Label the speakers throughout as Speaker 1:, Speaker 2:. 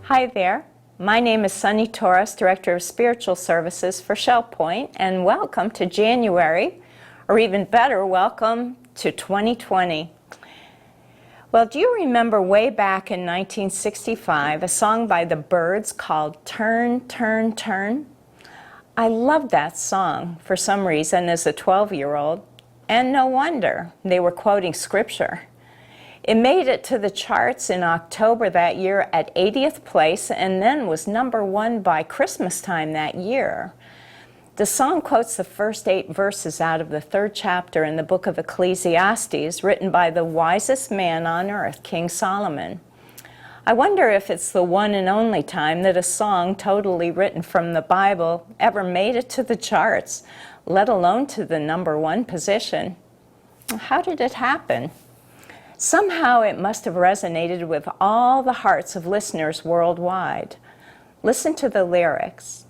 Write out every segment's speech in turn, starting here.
Speaker 1: Hi there. My name is Sunny Torres, Director of Spiritual Services for Shell Point, and welcome to January, or even better, welcome to 2020. Well, do you remember way back in 1965 a song by the Byrds called Turn, Turn, Turn? I loved that song for some reason as a 12-year-old, and no wonder. They were quoting scripture. It made it to the charts in October that year at 80th place and then was number one by Christmas time that year. The song quotes the first 8 verses out of the 3rd chapter in the book of Ecclesiastes, written by the wisest man on earth, King Solomon. I wonder if it's the one and only time that a song totally written from the Bible ever made it to the charts, let alone to the number one position. How did it happen? Somehow it must have resonated with all the hearts of listeners worldwide. Listen to the lyrics.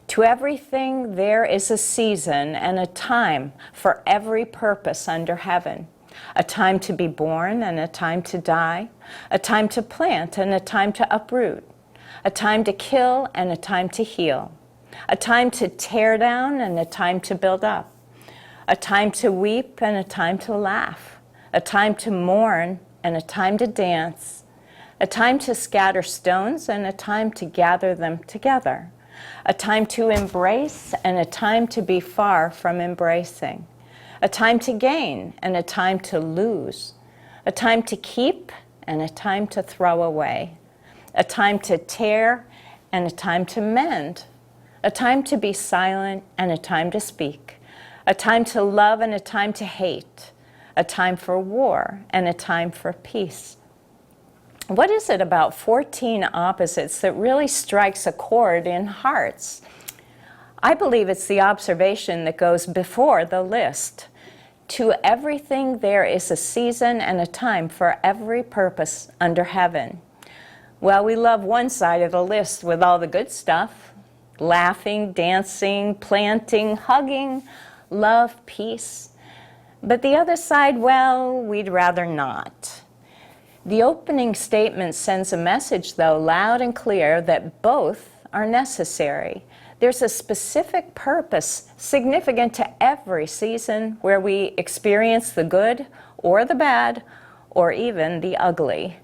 Speaker 1: To everything there is a season and a time for every purpose under heaven. A time to be born and a time to die. A time to plant and a time to uproot. A time to kill and a time to heal. A time to tear down and a time to build up. A time to weep and a time to laugh. A time to mourn and a time to dance, a time to scatter stones and a time to gather them together, a time to embrace and a time to be far from embracing, a time to gain and a time to lose, a time to keep and a time to throw away, a time to tear and a time to mend, a time to be silent and a time to speak, a time to love and a time to hate, a time for war, and a time for peace. What is it about 14 opposites that really strikes a chord in hearts? I believe it's the observation that goes before the list. To everything there is a season and a time for every purpose under heaven. Well, we love one side of the list with all the good stuff. Laughing, dancing, planting, hugging, love, peace. But the other side, well, we'd rather not. The opening statement sends a message, though, loud and clear that both are necessary. There's a specific purpose significant to every season where we experience the good or the bad or even the ugly.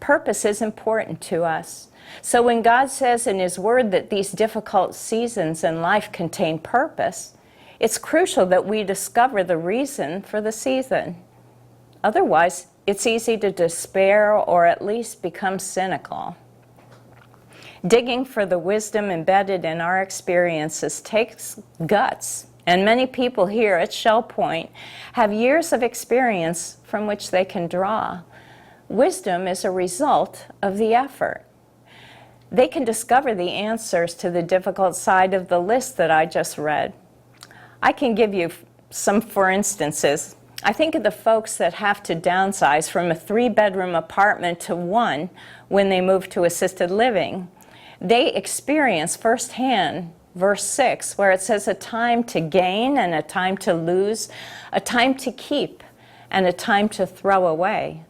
Speaker 1: Purpose is important to us. So when God says in His Word that these difficult seasons in life contain purpose, it's crucial that we discover the reason for the season. Otherwise, it's easy to despair or at least become cynical. Digging for the wisdom embedded in our experiences takes guts, and many people here at Shell Point have years of experience from which they can draw. Wisdom is a result of the effort. They can discover the answers to the difficult side of the list that I just read. I can give you some for instances. I think of the folks that have to downsize from a 3-bedroom apartment to 1 when they move to assisted living. They experience firsthand verse 6, where it says a time to gain and a time to lose, a time to keep and a time to throw away.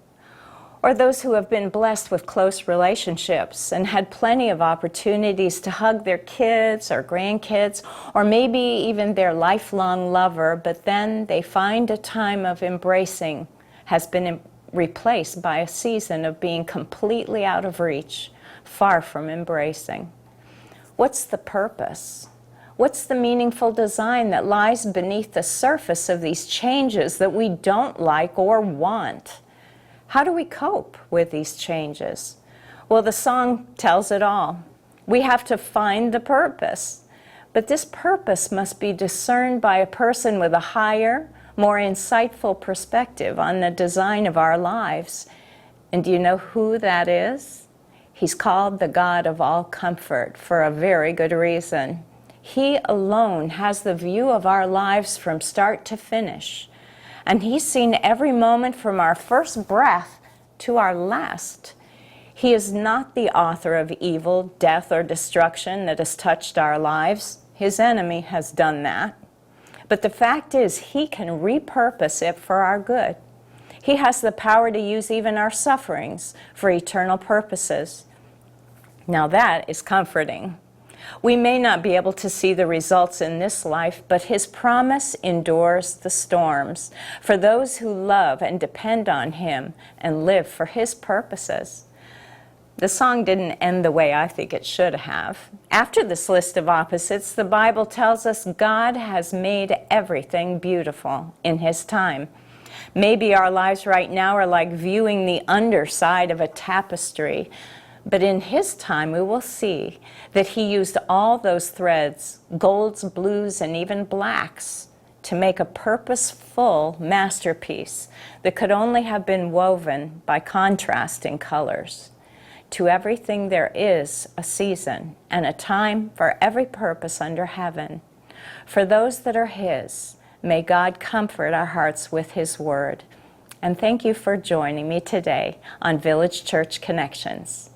Speaker 1: Or those who have been blessed with close relationships and had plenty of opportunities to hug their kids or grandkids, or maybe even their lifelong lover, but then they find a time of embracing has been replaced by a season of being completely out of reach, far from embracing. What's the purpose? What's the meaningful design that lies beneath the surface of these changes that we don't like or want? How do we cope with these changes? Well, the song tells it all. We have to find the purpose. But this purpose must be discerned by a person with a higher, more insightful perspective on the design of our lives. And do you know who that is? He's called the God of all comfort for a very good reason. He alone has the view of our lives from start to finish. And He's seen every moment from our first breath to our last. He is not the author of evil, death, or destruction that has touched our lives. His enemy has done that. But the fact is, He can repurpose it for our good. He has the power to use even our sufferings for eternal purposes. Now that is comforting. We may not be able to see the results in this life, but His promise endures the storms for those who love and depend on Him and live for His purposes. The song didn't end the way I think it should have. After this list of opposites, the Bible tells us God has made everything beautiful in His time. Maybe our lives right now are like viewing the underside of a tapestry, but in His time we will see that He used all those threads, golds, blues, and even blacks, to make a purposeful masterpiece that could only have been woven by contrasting colors. To everything there is a season and a time for every purpose under heaven. For those that are His, may God comfort our hearts with His word. And thank you for joining me today on Village Church Connections.